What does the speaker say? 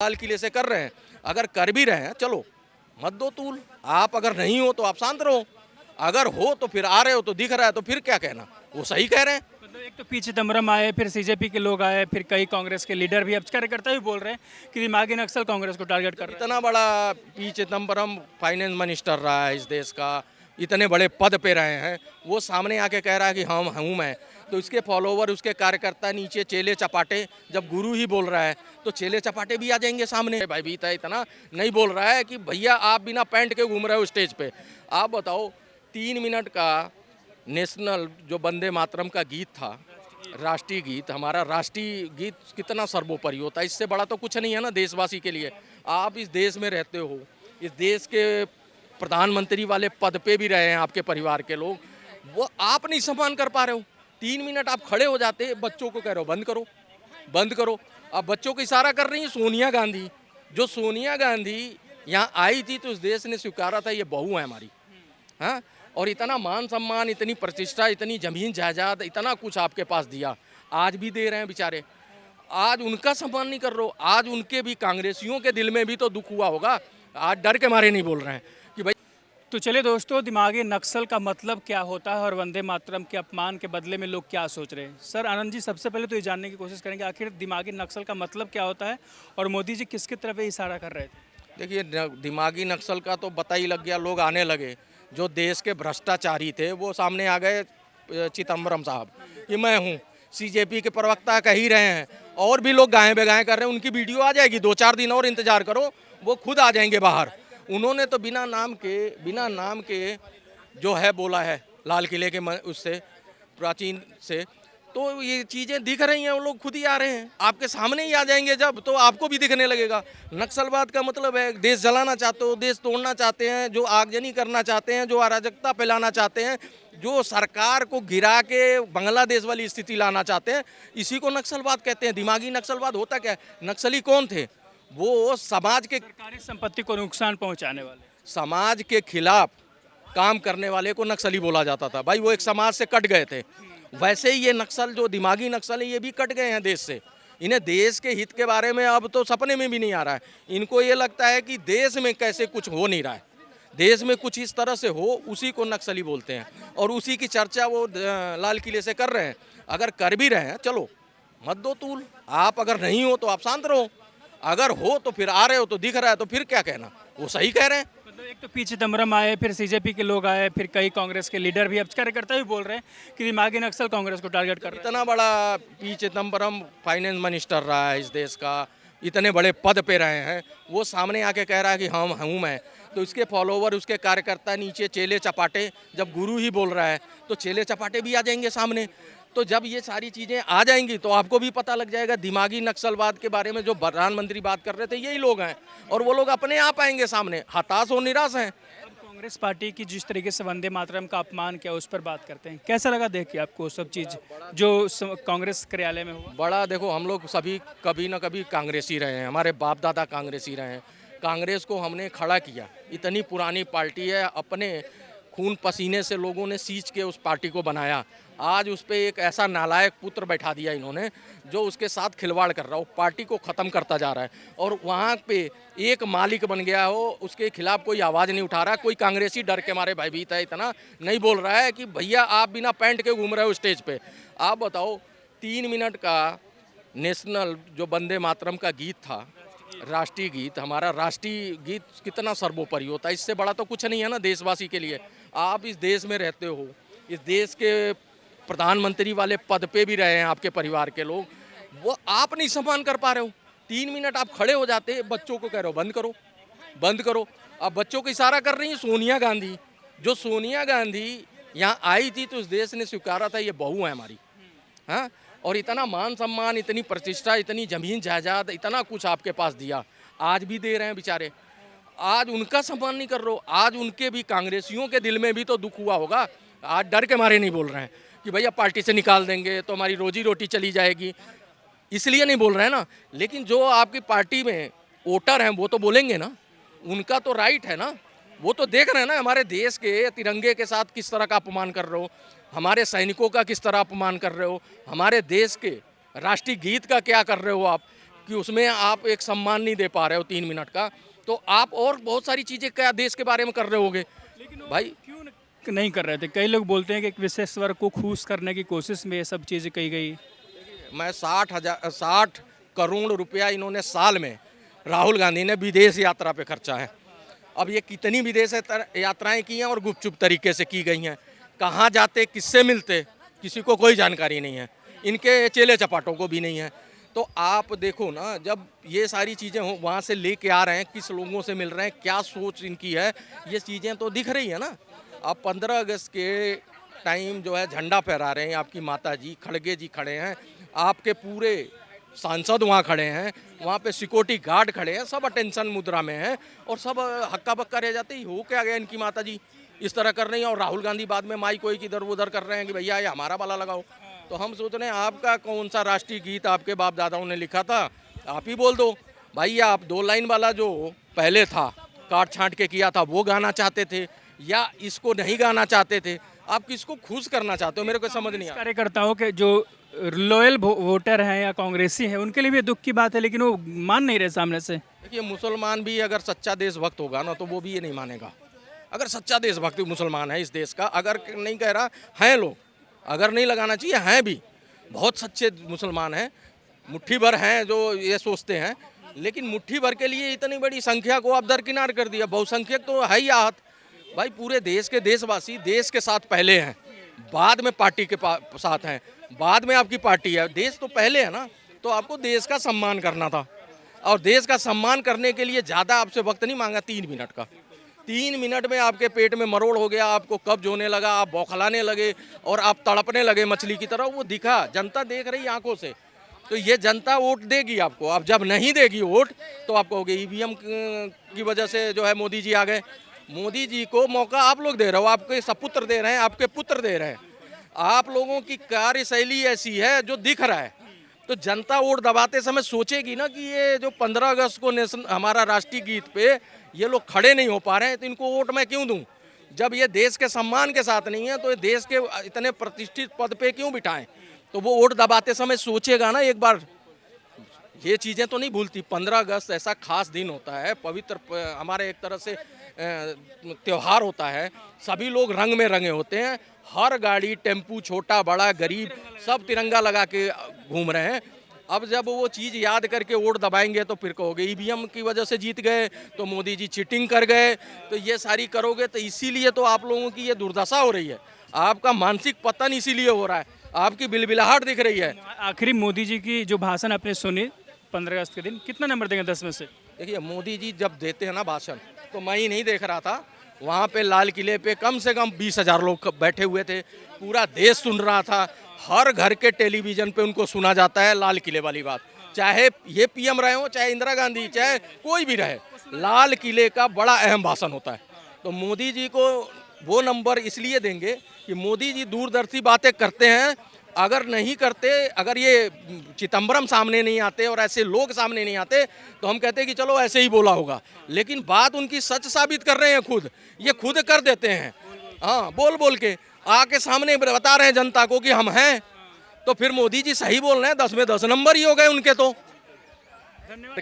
लाल किले से कर रहे हैं, अगर कर भी रहे हैं चलो मत दो तूल। आप अगर नहीं हो तो आप शांत रहो, अगर हो तो फिर आ रहे हो तो दिख रहा है तो फिर क्या कहना, वो सही कह रहे हैं। मतलब एक तो पी चिदम्बरम आए, फिर सीजेपी के लोग आए, फिर कई कांग्रेस के लीडर भी, अब कार्यकर्ता भी बोल रहे हैं कि दिमागी नक्सल कांग्रेस को टारगेट कर रहा है। इतना बड़ा पी चिदम्बरम फाइनेंस मिनिस्टर रहा है इस देश का, इतने बड़े पद पे रहे हैं, वो सामने आके कह रहा है कि हम हूँ मैं, तो इसके फॉलोवर उसके कार्यकर्ता नीचे चेले चपाटे, जब गुरु ही बोल रहा है तो चेले चपाटे भी आ जाएंगे सामने। भाई बीता इतना नहीं बोल रहा है कि भैया आप बिना पैंट के घूम रहे हो स्टेज पे। आप बताओ 3 मिनट का नेशनल जो वंदे मातरम का गीत था, राष्ट्रीय गीत, हमारा राष्ट्रीय गीत कितना सर्वोपरि होता है, इससे बड़ा तो कुछ नहीं है ना देशवासी के लिए। आप इस देश में रहते हो, इस देश के प्रधानमंत्री वाले पद पे भी रहे हैं आपके परिवार के लोग, वो आप नहीं सम्मान कर पा रहे हो। 3 मिनट आप खड़े हो जाते, बच्चों को कह रहे हो बंद करो बंद करो। अब बच्चों को इशारा कर रही है सोनिया गांधी, जो सोनिया गांधी यहाँ आई थी तो इस देश ने स्वीकारा था ये बहू है हमारी। हाँ, और इतना मान सम्मान, इतनी प्रतिष्ठा, इतनी जमीन जायदाद, इतना कुछ आपके पास दिया, आज भी दे रहे हैं बेचारे। आज उनका सम्मान नहीं कर रहे हो, आज उनके भी कांग्रेसियों के दिल में भी तो दुख हुआ होगा, आज डर के मारे नहीं बोल रहे हैं कि भाई। तो चलिए दोस्तों, दिमागी नक्सल का मतलब क्या होता है और वंदे मातरम के अपमान के बदले में लोग क्या सोच रहे हैं। सर आनंद जी, सबसे पहले तो ये जानने की कोशिश करेंगे आखिर दिमागी नक्सल का मतलब क्या होता है और मोदी जी किसकी तरफ ये इशारा कर रहे थे। देखिए दिमागी नक्सल का तो पता ही लग गया, लोग आने लगे, जो देश के भ्रष्टाचारी थे वो सामने आ गए। चिदम्बरम साहब कि मैं हूँ, सीजेपी के प्रवक्ता कह ही रहे हैं, और भी लोग गाएं बेगाएं कर रहे हैं, उनकी वीडियो आ जाएगी, 2-4 दिन और इंतजार करो, वो खुद आ जाएंगे बाहर। उन्होंने तो बिना नाम के जो है बोला है लाल किले के उससे प्राचीन से, तो ये चीज़ें दिख रही हैं, वो लोग खुद ही आ रहे हैं, आपके सामने ही आ जाएंगे जब, तो आपको भी दिखने लगेगा। नक्सलवाद का मतलब है देश जलाना चाहते हो, देश तोड़ना चाहते हैं, जो आगजनी करना चाहते हैं, जो अराजकता फैलाना चाहते हैं, जो सरकार को गिरा के बांग्लादेश वाली स्थिति लाना चाहते हैं, इसी को नक्सलवाद कहते हैं। दिमागी नक्सलवाद होता क्या है? नक्सली कौन थे? वो समाज के सरकारी संपत्ति को नुकसान पहुंचाने वाले। समाज के खिलाफ काम करने वाले को नक्सली बोला जाता था। भाई वो एक समाज से कट गए थे, वैसे ही ये नक्सल जो दिमागी नक्सल है ये भी कट गए हैं देश से। इन्हें देश के हित के बारे में अब तो सपने में भी नहीं आ रहा है। इनको ये लगता है कि देश में कैसे कुछ हो नहीं रहा है, देश में कुछ इस तरह से हो, उसी को नक्सली बोलते हैं, और उसी की चर्चा वो लाल किले से कर रहे हैं। अगर कर भी रहे हैं चलो मत दो तूल। आप अगर नहीं हो तो आप शांत रहो, अगर हो तो फिर आ रहे हो तो दिख रहा है तो फिर क्या कहना, वो सही कह रहे हैं। मतलब एक तो पी चिदम्बरम आए, फिर सीजेपी के लोग आए, फिर कई कांग्रेस के लीडर भी, अब कार्यकर्ता भी बोल रहे हैं कि दिमागी नक्सल कांग्रेस को टारगेट कर रहा है। इतना बड़ा पी चिदम्बरम फाइनेंस मिनिस्टर रहा है इस देश का, इतने बड़े पद पे रहे हैं, वो सामने आके कह रहा है कि हम हूँ मैं, तो इसके फॉलोवर उसके कार्यकर्ता नीचे चेले चपाटे, जब गुरु ही बोल रहा है तो चेले चपाटे भी आ जाएंगे सामने। तो जब ये सारी चीज़ें आ जाएंगी तो आपको भी पता लग जाएगा दिमागी नक्सलवाद के बारे में जो प्रधानमंत्री बात कर रहे थे यही लोग हैं, और वो लोग अपने आप आएंगे सामने, हताश और निराश हैं। अब कांग्रेस पार्टी की जिस तरीके से वंदे मातरम का अपमान किया उस पर बात करते हैं, कैसा लगा देख के आपको सब चीज़ जो कांग्रेस कार्यालय में हुआ। बड़ा देखो, हम लोग सभी कभी ना कभी कांग्रेसी रहे हैं, हमारे बाप दादा कांग्रेसी रहे हैं, कांग्रेस को हमने खड़ा किया, इतनी पुरानी पार्टी है, अपने खून पसीने से लोगों ने सींच के उस पार्टी को बनाया। आज उस पर एक ऐसा नालायक पुत्र बैठा दिया इन्होंने जो उसके साथ खिलवाड़ कर रहा हो, पार्टी को ख़त्म करता जा रहा है, और वहाँ पे एक मालिक बन गया हो, उसके खिलाफ कोई आवाज़ नहीं उठा रहा। कोई कांग्रेसी डर के मारे भयभीत है, इतना नहीं बोल रहा है कि भैया आप बिना पैंट के घूम रहे हो स्टेज पे। आप बताओ 3 मिनट का नेशनल जो वंदे मातरम का गीत था, राष्ट्रीय गीत, हमारा राष्ट्रीय गीत कितना सर्वोपरि होता है, इससे बड़ा तो कुछ नहीं है ना देशवासी के लिए। आप इस देश में रहते हो, इस देश के प्रधानमंत्री वाले पद पे भी रहे हैं आपके परिवार के लोग, वो आप नहीं सम्मान कर पा रहे हो। 3 मिनट आप खड़े हो जाते, बच्चों को कह रहे हो बंद करो। अब बच्चों को इशारा कर रही है सोनिया गांधी, जो सोनिया गांधी यहाँ आई थी तो इस देश ने स्वीकारा था ये बहू है हमारी। हाँ, और इतना मान सम्मान, इतनी प्रतिष्ठा, इतनी जमीन जायदाद, इतना कुछ आपके पास दिया, आज भी दे रहे हैं बेचारे। आज उनका सम्मान नहीं कर रहे हो, आज उनके भी कांग्रेसियों के दिल में भी तो दुख हुआ होगा, आज डर के मारे नहीं बोल रहे हैं कि भैया पार्टी से निकाल देंगे तो हमारी रोजी रोटी चली जाएगी, इसलिए नहीं बोल रहे हैं ना। लेकिन जो आपकी पार्टी में वोटर हैं वो तो बोलेंगे ना, उनका तो राइट है ना, वो तो देख रहे हैं ना हमारे देश के तिरंगे के साथ किस तरह का अपमान कर रहे हो, हमारे सैनिकों का किस तरह अपमान कर रहे हो, हमारे देश के राष्ट्रीय गीत का क्या कर रहे हो आप। कि उसमें आप एक सम्मान नहीं दे पा रहे हो 3 मिनट का, तो आप और बहुत सारी चीज़ें क्या देश के बारे में कर रहे होगे लेकिन वो भाई। क्यों नहीं कर रहे थे? कई लोग बोलते हैं कि एक विशेष वर्ग को खुश करने की कोशिश में ये सब चीज़ें कही गई। मैं 60 करोड़ रुपया इन्होंने साल में राहुल गांधी ने विदेश यात्रा पे खर्चा है। अब ये कितनी विदेश यात्राएं की हैं और गुपचुप तरीके से की गई हैं, कहाँ जाते किससे मिलते किसी को कोई जानकारी नहीं है, इनके चेले चपाटों को भी नहीं है। तो आप देखो ना, जब ये सारी चीज़ें हो वहाँ से लेके आ रहे हैं, किस लोगों से मिल रहे हैं, क्या सोच इनकी है, ये चीज़ें तो दिख रही है ना। अब 15 अगस्त के टाइम जो है झंडा फहरा रहे हैं, आपकी माता जी खड़गे जी खड़े हैं, आपके पूरे सांसद वहाँ खड़े हैं, वहाँ पे सिक्योरिटी गार्ड खड़े हैं, सब अटेंशन मुद्रा में हैं और सब हक्का बक्का रह जाते ही हो क्या गया इनकी माता जी इस तरह कर रही हैं। और राहुल गांधी बाद में माई कोई इधर उधर कर रहे हैं कि भैया ये हमारा वाला लगाओ। तो हम सोच रहे हैं आपका कौन सा राष्ट्रीय गीत आपके बाप दादाओं ने लिखा था, आप ही बोल दो भाई। आप 2 लाइन वाला जो पहले था काट छांट के किया था वो गाना चाहते थे या इसको नहीं गाना चाहते थे? आप किसको खुश करना चाहते हो, मेरे को समझ नहीं आ रहा। कार्यकर्ताओं के जो लॉयल वोटर हैं या कांग्रेसी हैं उनके लिए भी दुख की बात है, लेकिन वो मान नहीं रहे सामने से। देखिए, मुसलमान भी अगर सच्चा देशभक्त होगा ना तो वो भी ये नहीं मानेगा। अगर सच्चा देशभक्त मुसलमान है इस देश का, अगर नहीं कह रहा हैं लोग, अगर नहीं लगाना चाहिए, हैं भी बहुत सच्चे मुसलमान हैं, मुट्ठी भर हैं जो ये सोचते हैं, लेकिन मुट्ठी भर के लिए इतनी बड़ी संख्या को आप दरकिनार कर दिया। बहुसंख्यक तो है ही आहत भाई। पूरे देश के देशवासी देश के साथ पहले हैं, बाद में पार्टी के साथ हैं, बाद में आपकी पार्टी है। देश तो पहले है ना, तो आपको देश का सम्मान करना था। और देश का सम्मान करने के लिए ज़्यादा आपसे वक्त नहीं मांगा, 3 मिनट का। 3 मिनट में आपके पेट में मरोड़ हो गया, आपको कब्ज होने लगा, आप बौखलाने लगे और आप तड़पने लगे मछली की तरह। वो दिखा, जनता देख रही आंखों से। तो ये जनता वोट देगी आपको। अब जब नहीं देगी वोट तो आप कहोगे ईवीएम की वजह से जो है मोदी जी आ गए। मोदी जी को मौका आप लोग दे रहे हो, आपके सपुत्र दे रहे हैं, आपके पुत्र दे रहे हैं। आप लोगों की कार्यशैली ऐसी है जो दिख रहा है। तो जनता वोट दबाते समय सोचेगी ना कि ये जो 15 अगस्त को नेशन हमारा राष्ट्रीय गीत पे ये लोग खड़े नहीं हो पा रहे हैं, तो इनको वोट मैं क्यों दूं? जब ये देश के सम्मान के साथ नहीं है तो ये देश के इतने प्रतिष्ठित पद पे क्यों बिठाएं? तो वो वोट दबाते समय सोचेगा ना एक बार। ये चीज़ें तो नहीं भूलती। 15 अगस्त ऐसा खास दिन होता है, पवित्र हमारे एक तरह से त्योहार होता है। सभी लोग रंग में रंगे होते हैं, हर गाड़ी टेम्पू छोटा बड़ा गरीब सब तिरंगा लगा के घूम रहे हैं। अब जब वो चीज़ याद करके वोट दबाएंगे तो फिर कहोगे ईवीएम की वजह से जीत गए, तो मोदी जी चीटिंग कर गए, तो ये सारी करोगे। तो इसीलिए तो आप लोगों की ये दुर्दशा हो रही है, आपका मानसिक पतन इसीलिए हो रहा है, आपकी बिलबिलाहट दिख रही है। आखिरी मोदी जी की जो भाषण आपने सुनी 15 अगस्त के दिन, कितना नंबर देंगे 10 में से? देखिए, मोदी जी जब देते हैं ना भाषण, तो मैं ही नहीं देख रहा था, वहाँ पे लाल किले पे कम से कम 20,000 लोग बैठे हुए थे, पूरा देश सुन रहा था। हर घर के टेलीविज़न पे उनको सुना जाता है लाल किले वाली बात, चाहे ये पीएम रहे हो, चाहे इंदिरा गांधी, चाहे कोई भी रहे, लाल किले का बड़ा अहम भाषण होता है। तो मोदी जी को वो नंबर इसलिए देंगे कि मोदी जी दूरदर्शी बातें करते हैं। अगर नहीं करते, अगर ये चिदम्बरम सामने नहीं आते और ऐसे लोग सामने नहीं आते तो हम कहते कि चलो ऐसे ही बोला होगा, लेकिन बात उनकी सच साबित कर रहे हैं खुद, ये खुद कर देते हैं। हाँ, बोल बोल के आके सामने बता रहे हैं जनता को कि हम हैं। तो फिर मोदी जी सही बोल रहे हैं, 10 में 10 नंबर ही हो गए उनके। तो धन्यवाद।